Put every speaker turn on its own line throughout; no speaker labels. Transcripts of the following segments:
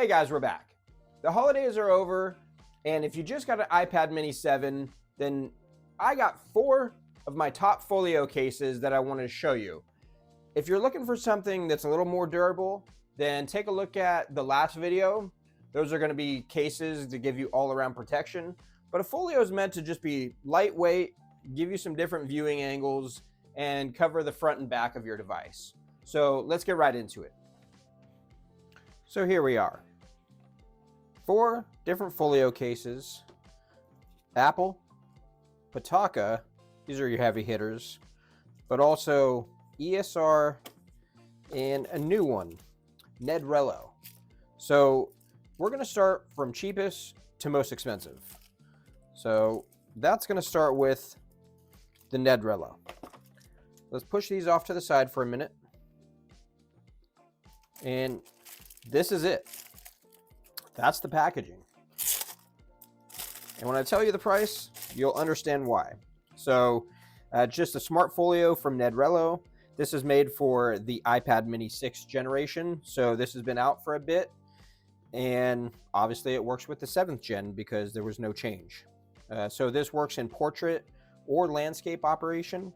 Hey guys, we're back. The holidays are over, and if you just got an iPad mini 7, then I got 4 of my top Folio cases that I wanted to show you. If you're looking for something that's a little more durable, then take a look at the last video. Those are going to be cases to give you all-around protection. But a Folio is meant to just be lightweight, give you some different viewing angles, and cover the front and back of your device. So let's get right into it. So here we are. 4 different Folio cases. Apple, Pitaka, these are your heavy hitters, but also ESR and a new one, Nedrelow. So we're going to start from cheapest to most expensive. So that's going to start with the Nedrelow. Let's push these off to the side for a minute. And this is it. That's the packaging. And when I tell you the price, you'll understand why. So just a smart folio from Nedrelow. This is made for the iPad mini 6th generation. So this has been out for a bit. And obviously it works with the 7th gen because there was no change. So this works in portrait or landscape operation.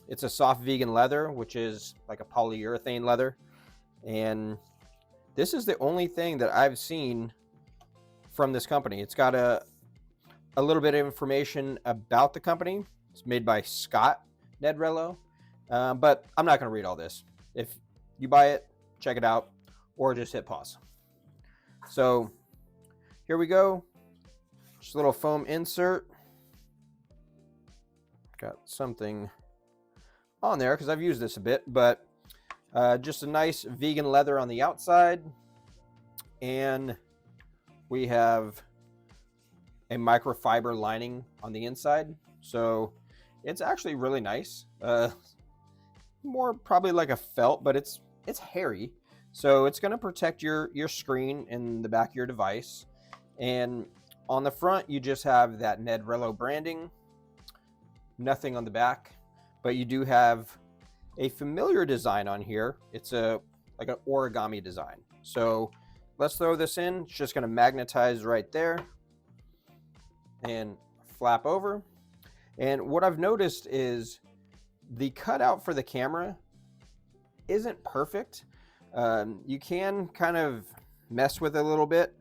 It's a soft vegan leather, which is like a polyurethane leather. And this is the only thing that I've seen from this company. It's got a little bit of information about the company. It's made by Scott Nedrelow, but I'm not going to read all this. If you buy it, check it out, or just hit pause. So here we go. Just a little foam insert. Got something on there because I've used this a bit, but just a nice vegan leather on the outside, and we have a microfiber lining on the inside. So it's actually really nice. More probably like a felt, but it's hairy. So it's going to protect your screen and the back of your device. And on the front, you just have that Nedrelow branding. Nothing on the back, but you do have a familiar design on here. It's like an origami design. So let's throw this in. It's just going to magnetize right there and flap over. And what I've noticed is the cutout for the camera isn't perfect. You can kind of mess with it a little bit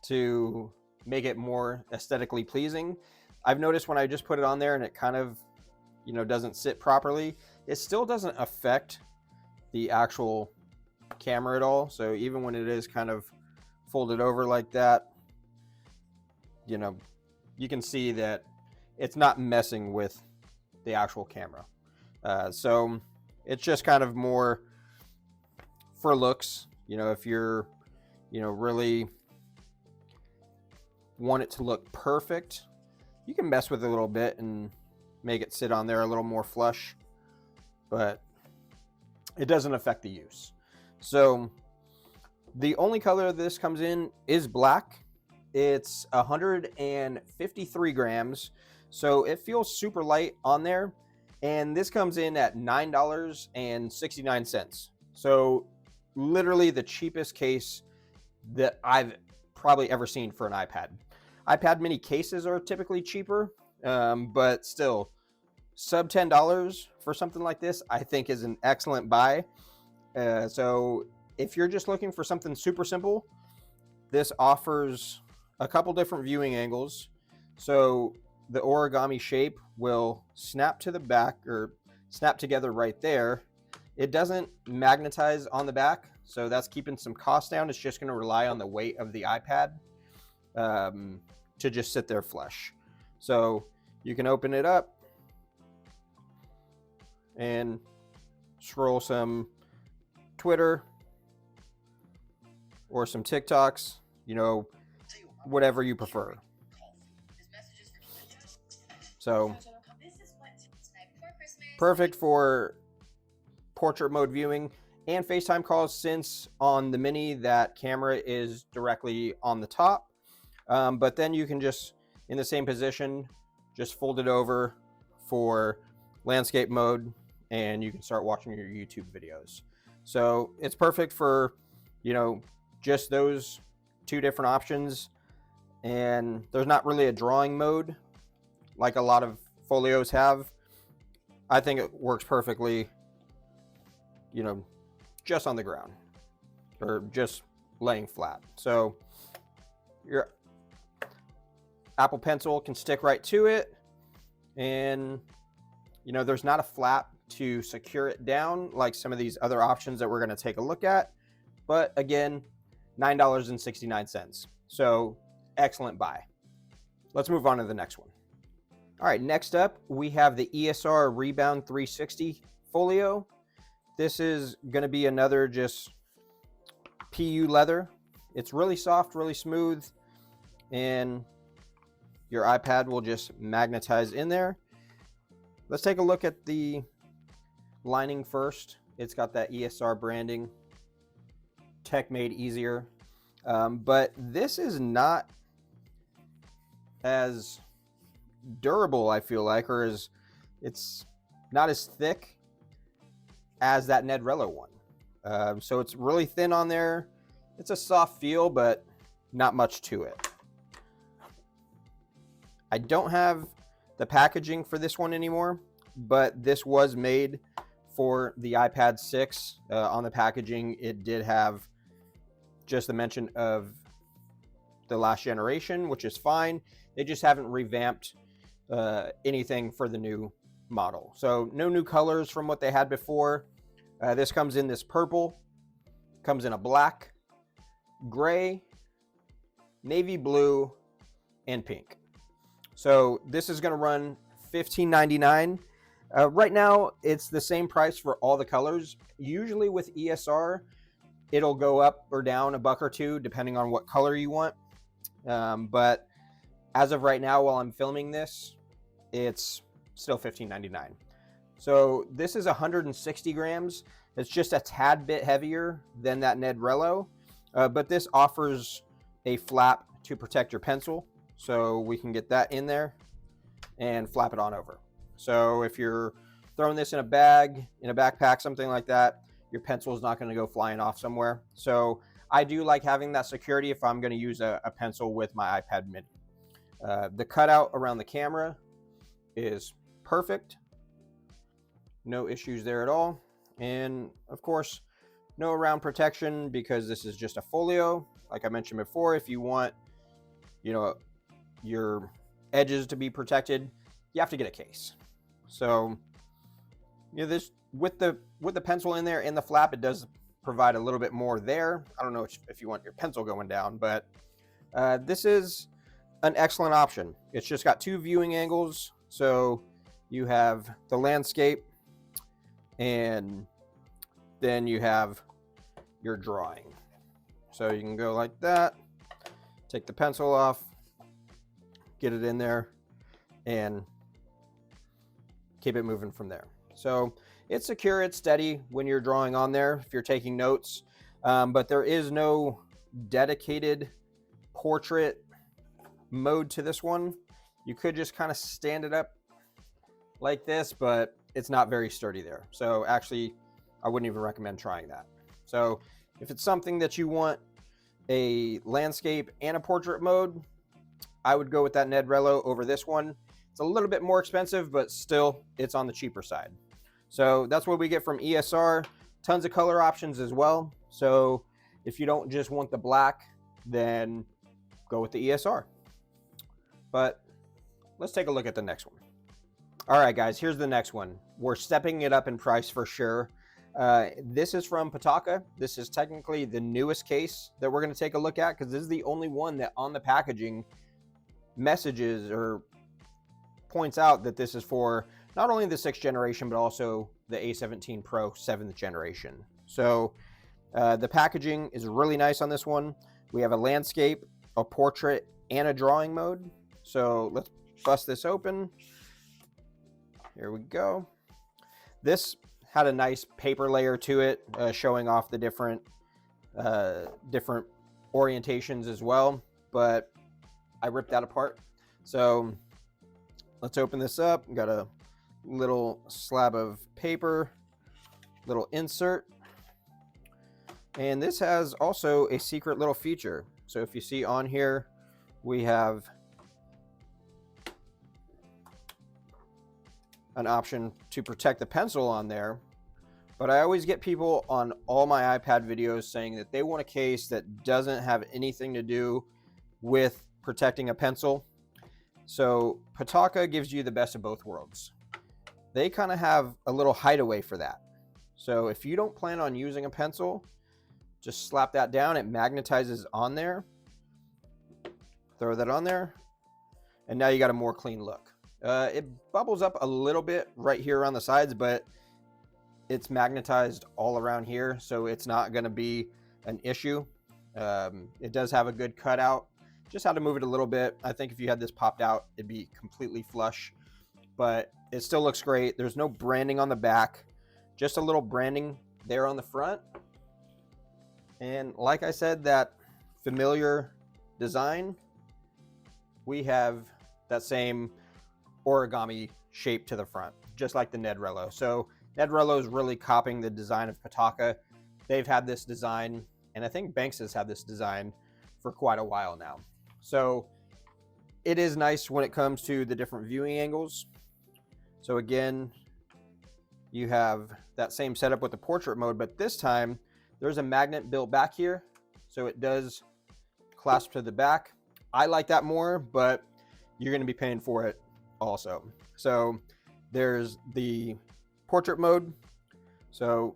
to make it more aesthetically pleasing. I've noticed when I just put it on there and it kind of doesn't sit properly, it still doesn't affect the actual camera at all. So even when it is kind of folded over like that, you can see that it's not messing with the actual camera. So it's just kind of more for looks. If you're really want it to look perfect, you can mess with it a little bit and make it sit on there a little more flush, but it doesn't affect the use. So the only color this comes in is black. It's 153 grams, so it feels super light on there. And this comes in at $9.69. So literally the cheapest case that I've probably ever seen for an iPad. iPad mini cases are typically cheaper, but still, sub $10 for something like this, I think is an excellent buy. So if you're just looking for something super simple, this offers a couple different viewing angles. So the origami shape will snap to the back or snap together right there. It doesn't magnetize on the back, so that's keeping some cost down. It's just going to rely on the weight of the iPad to just sit there flush. So you can open it up and scroll some Twitter or some TikToks, whatever you prefer. So perfect for portrait mode viewing and FaceTime calls, since on the mini that camera is directly on the top. But then you can just, in the same position, just fold it over for landscape mode, and you can start watching your YouTube videos. So it's perfect for, just those two different options, and there's not really a drawing mode like a lot of folios have. I think it works perfectly, you know, just on the ground or just laying flat. So your Apple Pencil can stick right to it, and you know, there's not a flap to secure it down like some of these other options that we're going to take a look at. But again, $9.69. So excellent buy. Let's move on to the next one. All right, next up, we have the ESR Rebound 360 Folio. This is going to be another just PU leather. It's really soft, really smooth, and your iPad will just magnetize in there. Let's take a look at the lining first. It's got that ESR branding, tech made easier, but this is not as durable, I feel like, or it's not as thick as that Nedrelow one. So it's really thin on there. It's a soft feel, but not much to it. I don't have the packaging for this one anymore, but this was made for the iPad 6. On the packaging, it did have just the mention of the last generation, which is fine. They just haven't revamped anything for the new model. So no new colors from what they had before. This comes in this purple, comes in a black, gray, navy blue, and pink. So this is going to run $15.99. Right now, it's the same price for all the colors. Usually with ESR, it'll go up or down a buck or two depending on what color you want. But as of right now, while I'm filming this, it's still $15.99. So this is 160 grams. It's just a tad bit heavier than that Nedrelow, but this offers a flap to protect your pencil. So we can get that in there and flap it on over. So if you're throwing this in a bag, in a backpack, something like that, your pencil is not going to go flying off somewhere. So I do like having that security if I'm going to use a pencil with my iPad mini. The cutout around the camera is perfect. No issues there at all. And of course, no round protection because this is just a folio. Like I mentioned before, if you want, you know, your edges to be protected, you have to get a case. So, you know, this with the pencil in there and the flap, it does provide a little bit more there. I don't know if you want your pencil going down, but this is an excellent option. It's just got two viewing angles. So you have the landscape and then you have your drawing. So you can go like that, take the pencil off, get it in there, and keep it moving from there. So it's secure, it's steady when you're drawing on there if you're taking notes, but there is no dedicated portrait mode to this one. You could just kind of stand it up like this, but it's not very sturdy there. So actually, I wouldn't even recommend trying that. So if it's something that you want a landscape and a portrait mode, I would go with that Nedrelow over this one. It's a little bit more expensive, but still it's on the cheaper side. So that's what we get from ESR. Tons of color options as well. So if you don't just want the black, then go with the ESR. But let's take a look at the next one. All right, guys, here's the next one. We're stepping it up in price for sure. This is from Pitaka. This is technically the newest case that we're going to take a look at because this is the only one that on the packaging messages or points out that this is for not only the 6th generation, but also the A17 Pro 7th generation. So the packaging is really nice on this one. We have a landscape, a portrait, and a drawing mode. So let's bust this open. Here we go. This had a nice paper layer to it, showing off the different orientations as well, but I ripped that apart. So let's open this up. Got a little slab of paper, little insert. And this has also a secret little feature. So if you see on here, we have an option to protect the pencil on there. But I always get people on all my iPad videos saying that they want a case that doesn't have anything to do with protecting a pencil. So Pitaka gives you the best of both worlds. They kind of have a little hideaway for that. So if you don't plan on using a pencil, just slap that down. It magnetizes on there. Throw that on there. And now you got a more clean look. It bubbles up a little bit right here on the sides, but it's magnetized all around here, so it's not going to be an issue. It does have a good cutout. Just had to move it a little bit. I think if you had this popped out, it'd be completely flush, but it still looks great. There's no branding on the back, just a little branding there on the front. And like I said, that familiar design, we have that same origami shape to the front, just like the Nedrelow. So Nedrelow is really copying the design of Pitaka. They've had this design, and I think Banks has had this design for quite a while now. So it is nice when it comes to the different viewing angles. So again, you have that same setup with the portrait mode, but this time there's a magnet built back here, so it does clasp to the back. I like that more, but you're going to be paying for it also. So there's the portrait mode. So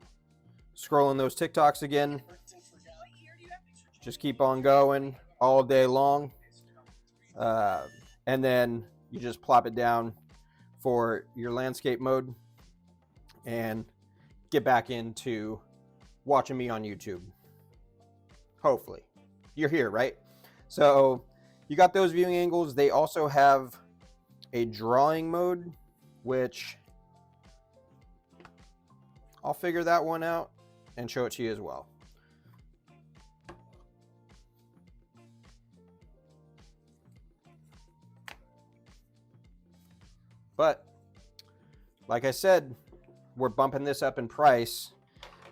scrolling those TikToks again, just keep on going all day long. And then you just plop it down for your landscape mode and get back into watching me on YouTube. Hopefully. You're here, right? So you got those viewing angles. They also have a drawing mode, which I'll figure that one out and show it to you as well. But like I said, we're bumping this up in price.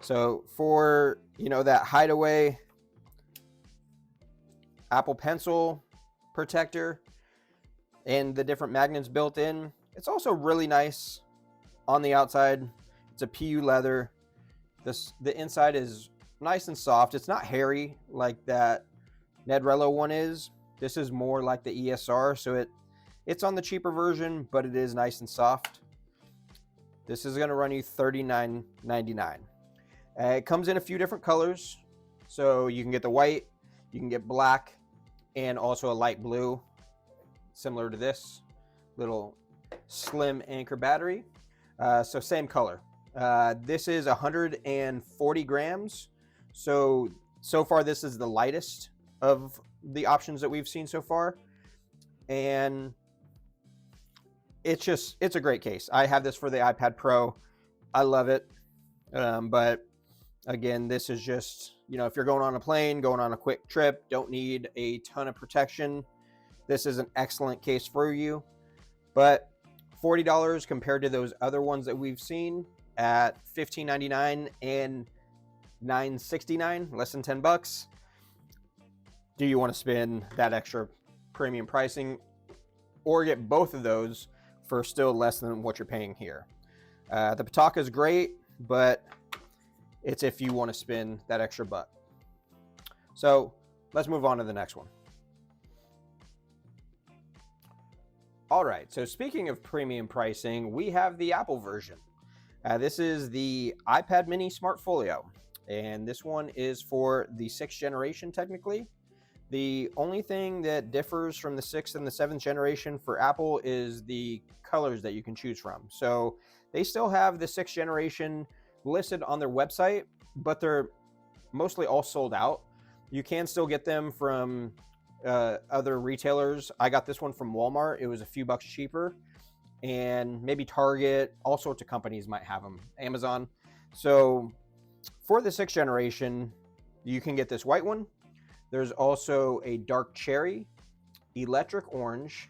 So for, you know, that hideaway Apple Pencil protector and the different magnets built in, it's also really nice on the outside. It's a PU leather. The inside is nice and soft. It's not hairy like that Nedrelow one is. This is more like the ESR, so it's on the cheaper version, but it is nice and soft. This is going to run you $39.99. It comes in a few different colors, so you can get the white, you can get black, and also a light blue, similar to this little slim anchor battery. So same color. This is 140 grams. So far this is the lightest of the options that we've seen so far. And it's a great case. I have this for the iPad Pro. I love it. But again, this is just, you know, if you're going on a plane, going on a quick trip, don't need a ton of protection, this is an excellent case for you. But $40 compared to those other ones that we've seen at $15.99 and $9.69, less than 10 bucks. Do you want to spend that extra premium pricing or get both of those for still less than what you're paying here? The Pitaka is great, but it's if you want to spend that extra buck. So let's move on to the next one. All right, so speaking of premium pricing, we have the Apple version. This is the iPad mini Smart Folio, and this one is for the 6th generation technically. The only thing that differs from the 6th and the 7th generation for Apple is the colors that you can choose from. So they still have the 6th generation listed on their website, but they're mostly all sold out. You can still get them from other retailers. I got this one from Walmart. It was a few bucks cheaper, and maybe Target, all sorts of companies might have them, Amazon. So for the 6th generation, you can get this white one. There's also a dark cherry, electric orange,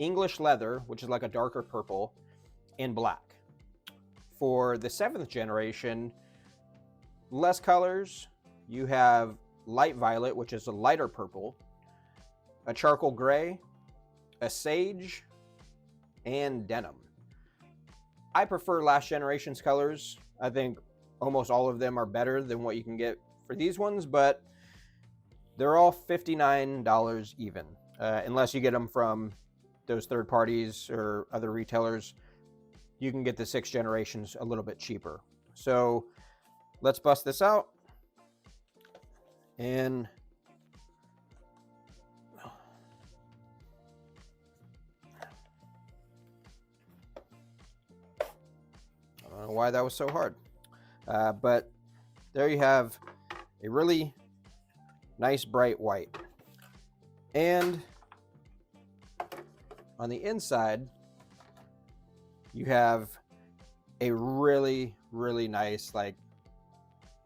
English leather, which is like a darker purple, and black. For the 7th generation, less colors, you have light violet, which is a lighter purple, a charcoal gray, a sage, and denim. I prefer last generation's colors. I think almost all of them are better than what you can get for these ones, but they're all $59 even, unless you get them from those third parties or other retailers. You can get the 6th generations a little bit cheaper. So let's bust this out. And I don't know why that was so hard. But there you have a really nice bright white. And on the inside, you have a really, really nice, like,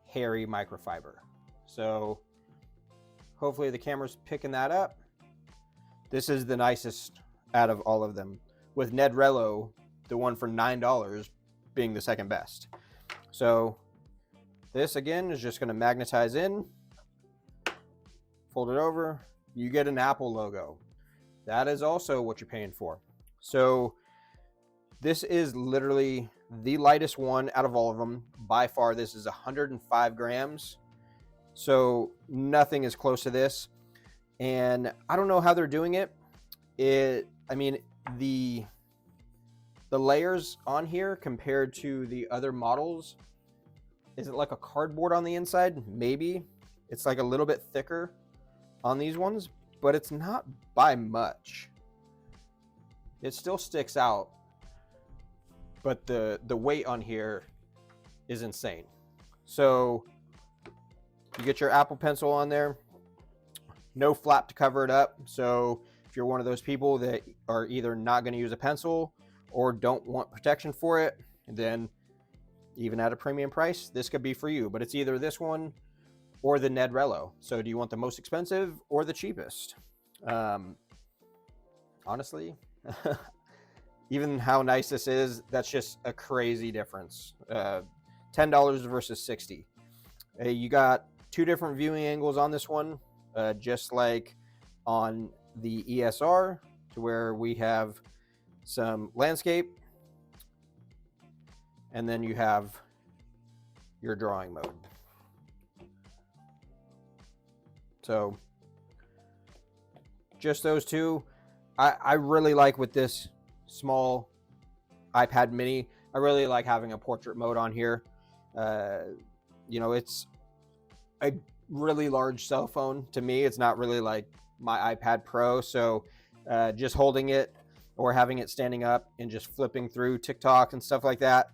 hairy microfiber. So hopefully the camera's picking that up. This is the nicest out of all of them, with Nedrelow, the one for $9, being the second best. So this again is just going to magnetize in, fold it over, you get an Apple logo. That is also what you're paying for. So this is literally the lightest one out of all of them. By far, this is 105 grams. So nothing is close to this. And I don't know how they're doing it. I mean, the layers on here compared to the other models, is it like a cardboard on the inside? Maybe. It's like a little bit thicker on these ones, but it's not by much. It still sticks out, but the weight on here is insane. So you get your Apple Pencil on there, no flap to cover it up. So if you're one of those people that are either not going to use a pencil or don't want protection for it, then even at a premium price, this could be for you. But it's either this one or the Nedrelow. So do you want the most expensive or the cheapest? Honestly, even how nice this is, that's just a crazy difference. $10 versus $60. You got two different viewing angles on this one, just like on the ESR, to where we have some landscape, and then you have your drawing mode. So just those two. I really like with this small iPad mini, I really like having a portrait mode on here. You know, it's a really large cell phone to me. It's not really like my iPad Pro. So just holding it or having it standing up and just flipping through TikTok and stuff like that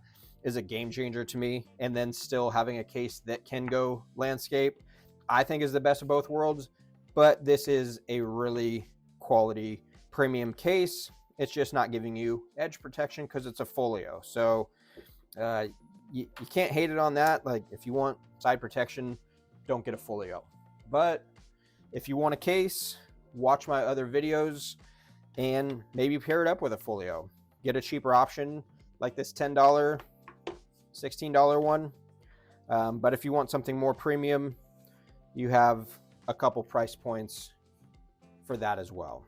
is a game changer to me. And then still having a case that can go landscape, I think is the best of both worlds. But this is a really quality premium case. It's just not giving you edge protection because it's a Folio. So you can't hate it on that. Like, if you want side protection, don't get a Folio. But if you want a case, watch my other videos and maybe pair it up with a Folio. Get a cheaper option like this $10, $16 one. But if you want something more premium, you have a couple price points for that as well.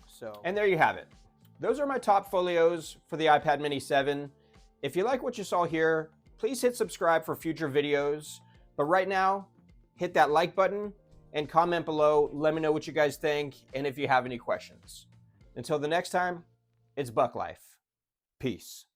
So, and there you have it. Those are my top folios for the iPad mini 7. If you like what you saw here, please hit subscribe for future videos. But right now, hit that like button and comment below. Let me know what you guys think and if you have any questions. Until the next time, it's Buck Life. Peace.